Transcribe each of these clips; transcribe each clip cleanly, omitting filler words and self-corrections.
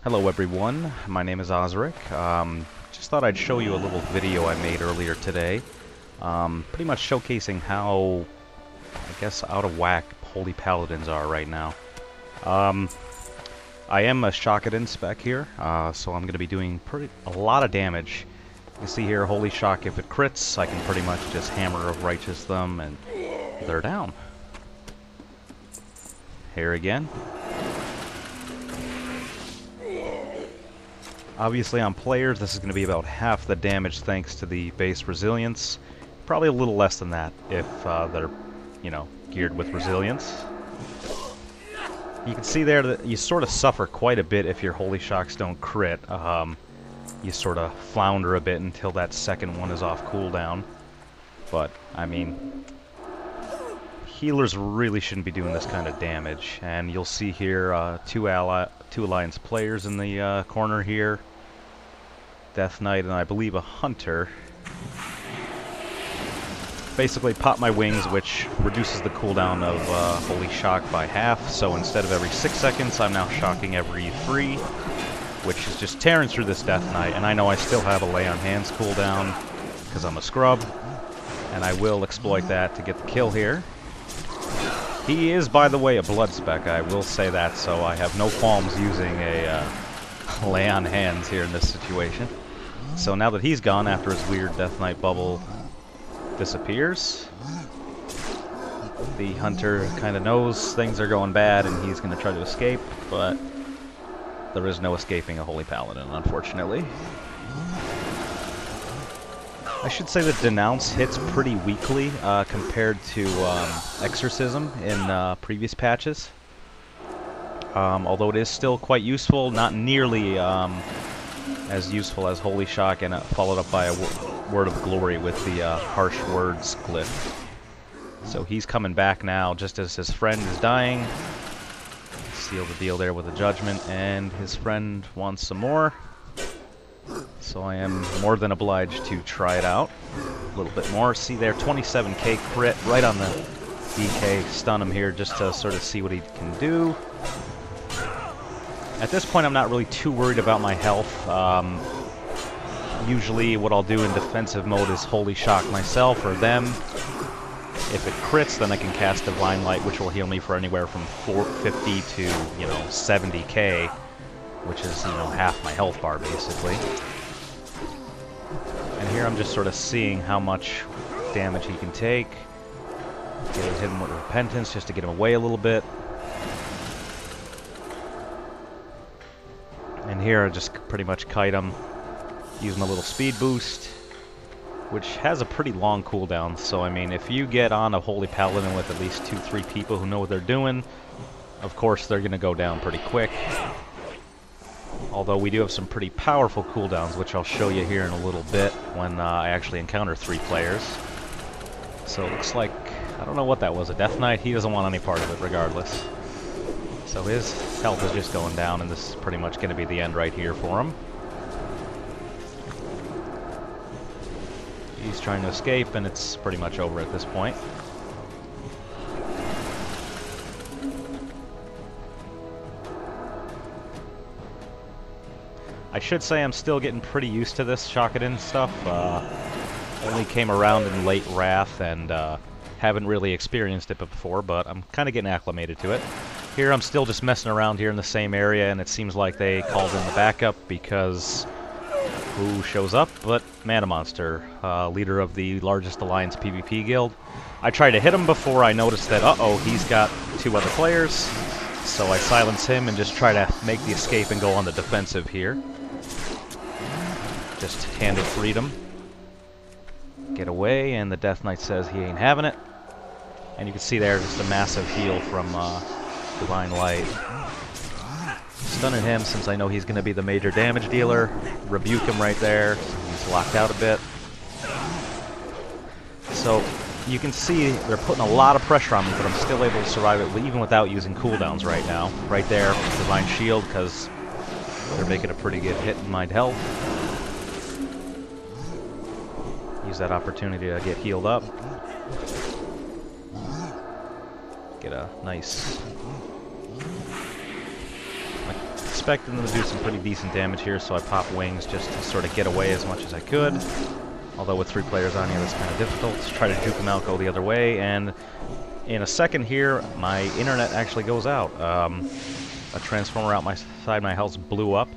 Hello everyone, my name is Osric. Just thought I'd show you a little video I made earlier today. Pretty much showcasing how, I guess, out of whack Holy Paladins are right now. I am a Shockadin spec here, so I'm going to be doing a lot of damage. You can see here, Holy Shock, if it crits, I can pretty much just hammer of Righteous them and they're down. Here again. Obviously on players, this is going to be about half the damage thanks to the base resilience. Probably a little less than that if they're, geared with resilience. You can see there that you sort of suffer quite a bit if your Holy Shocks don't crit. You sort of flounder a bit until that second one is off cooldown. But, I mean, healers really shouldn't be doing this kind of damage. And you'll see here two Alliance players in the corner here. Death Knight and I believe a Hunter. Basically pop my wings, which reduces the cooldown of Holy Shock by half. So instead of every 6 seconds, I'm now shocking every 3, which is just tearing through this Death Knight. And I know I still have a Lay on Hands cooldown because I'm a scrub, and I will exploit that to get the kill here. He is, by the way, a blood spec, I will say that, so I have no qualms using a Lay on Hands here in this situation. So now that he's gone, after his weird Death Knight bubble disappears, the Hunter kind of knows things are going bad and he's going to try to escape, but there is no escaping a Holy Paladin, unfortunately. I should say that Denounce hits pretty weakly compared to Exorcism in previous patches. Although it is still quite useful, not nearly as useful as Holy Shock, and followed up by a Word of Glory with the Harsh Words glyph. So he's coming back now just as his friend is dying. Seal the deal there with a Judgment, and his friend wants some more. So I am more than obliged to try it out a little bit more. See there, 27k crit right on the DK. Stun him here just to sort of see what he can do. At this point, I'm not really too worried about my health. Usually what I'll do in defensive mode is Holy Shock myself or them. If it crits, then I can cast Divine Light, which will heal me for anywhere from 450 to, 70k, which is, half my health bar, basically. And here I'm just sort of seeing how much damage he can take. Hit him with Repentance just to get him away a little bit. And here I just pretty much kite him. Use my little speed boost, which has a pretty long cooldown. So, I mean, if you get on a Holy Paladin with at least 2-3 people who know what they're doing, of course they're going to go down pretty quick. Although we do have some pretty powerful cooldowns, which I'll show you here in a little bit when I actually encounter 3 players. So it looks like, I don't know what that was, a Death Knight. He doesn't want any part of it regardless. So his health is just going down, and this is pretty much going to be the end right here for him. He's trying to escape, and it's pretty much over at this point. I should say I'm still getting pretty used to this Shockadin stuff. Only came around in late Wrath and haven't really experienced it before, but I'm kind of getting acclimated to it. Here I'm still just messing around here in the same area, and it seems like they called in the backup because who shows up but Mana Monster, leader of the largest Alliance PvP guild. I tried to hit him before I noticed that, uh-oh, he's got 2 other players, so I silence him and just try to make the escape and go on the defensive here. Just handed freedom. Get away, and the Death Knight says he ain't having it. And you can see there just a massive heal from Divine Light. Stunning him since I know he's going to be the major damage dealer. Rebuke him right there. He's locked out a bit. So you can see they're putting a lot of pressure on me, but I'm still able to survive it even without using cooldowns right now. Right there, Divine Shield, because they're making a pretty good hit in my health. Use that opportunity to get healed up. Get a nice expecting them to do some pretty decent damage here, so I pop wings just to sort of get away as much as I could. Although with 3 players on here, that's kind of difficult to try to juke them out, go the other way, and in a second here, my internet actually goes out. A transformer outside my house blew up,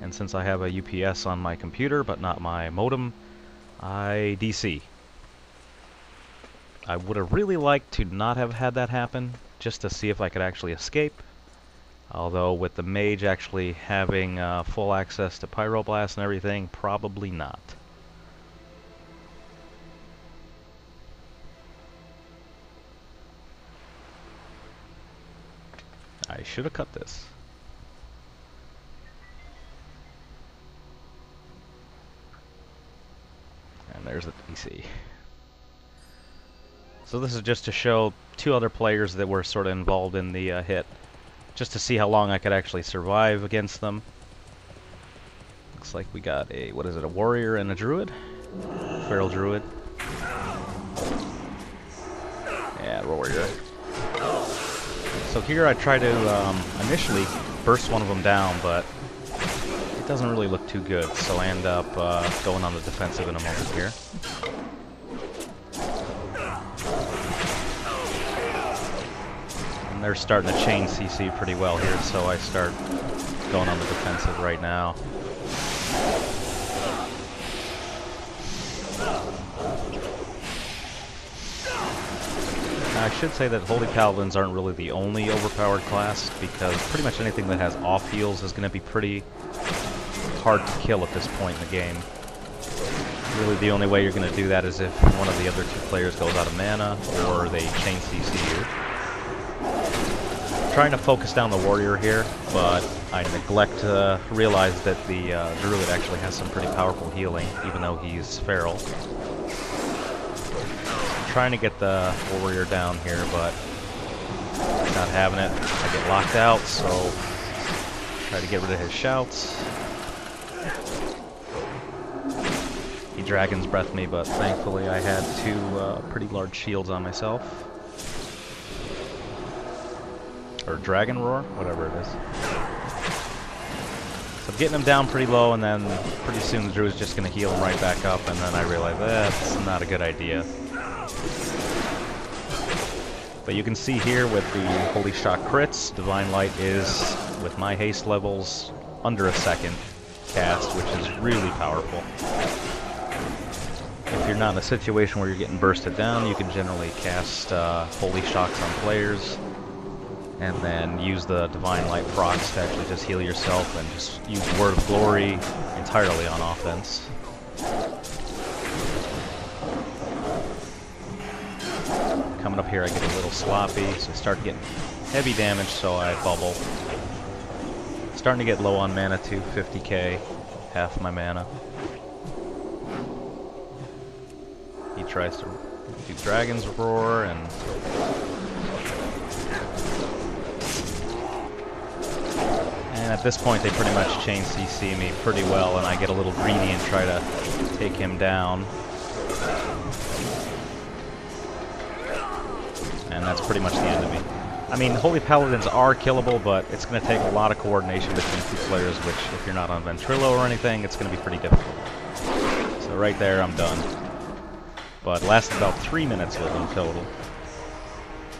and since I have a UPS on my computer, but not my modem, I DC. I would have really liked to not have had that happen, just to see if I could actually escape. Although with the mage actually having full access to Pyroblast and everything, probably not. I should have cut this. And there's the DC. So this is just to show 2 other players that were sort of involved in the hit, just to see how long I could actually survive against them. Looks like we got a, what is it, a warrior and a druid? Feral druid. Yeah, warrior. So here I try to initially burst one of them down, but it doesn't really look too good, so I end up going on the defensive in a moment here. And they're starting to chain CC pretty well here, so I start going on the defensive right now. I should say that Holy Paladins aren't really the only overpowered class, because pretty much anything that has off heals is going to be pretty hard to kill at this point in the game. Really the only way you're going to do that is if one of the other 2 players goes out of mana, or they chain CC you. I'm trying to focus down the warrior here, but I neglect to realize that the druid actually has some pretty powerful healing, even though he's feral. Trying to get the warrior down here, but not having it. I get locked out, so try to get rid of his shouts. He dragon's breathed me, but thankfully I had 2 pretty large shields on myself. Or dragon roar, whatever it is. So I'm getting him down pretty low, and then pretty soon the druid's just going to heal him right back up, and then I realize that's not a good idea. But you can see here with the Holy Shock crits, Divine Light is, with my haste levels, under a second cast, which is really powerful. If you're not in a situation where you're getting bursted down, you can generally cast Holy Shocks on players, and then use the Divine Light procs to actually just heal yourself, and just use Word of Glory entirely on offense. Coming up here I get a little sloppy, so I start getting heavy damage, so I bubble. Starting to get low on mana too, 50k, half my mana. He tries to do Dragon's Roar, and at this point they pretty much chain CC me pretty well, and I get a little greedy and try to take him down. And that's pretty much the end of me. I mean, Holy Paladins are killable, but it's going to take a lot of coordination between 2 players, which, if you're not on Ventrilo or anything, it's going to be pretty difficult. So right there, I'm done. But lasted about 3 minutes with him total.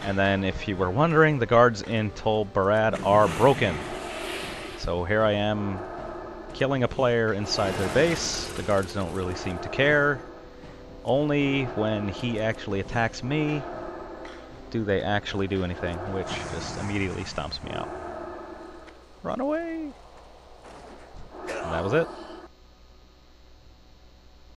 And then, if you were wondering, the guards in Tol Barad are broken. So here I am, killing a player inside their base. The guards don't really seem to care. Only when he actually attacks me do they actually do anything, which just immediately stomps me out. Run away! And that was it.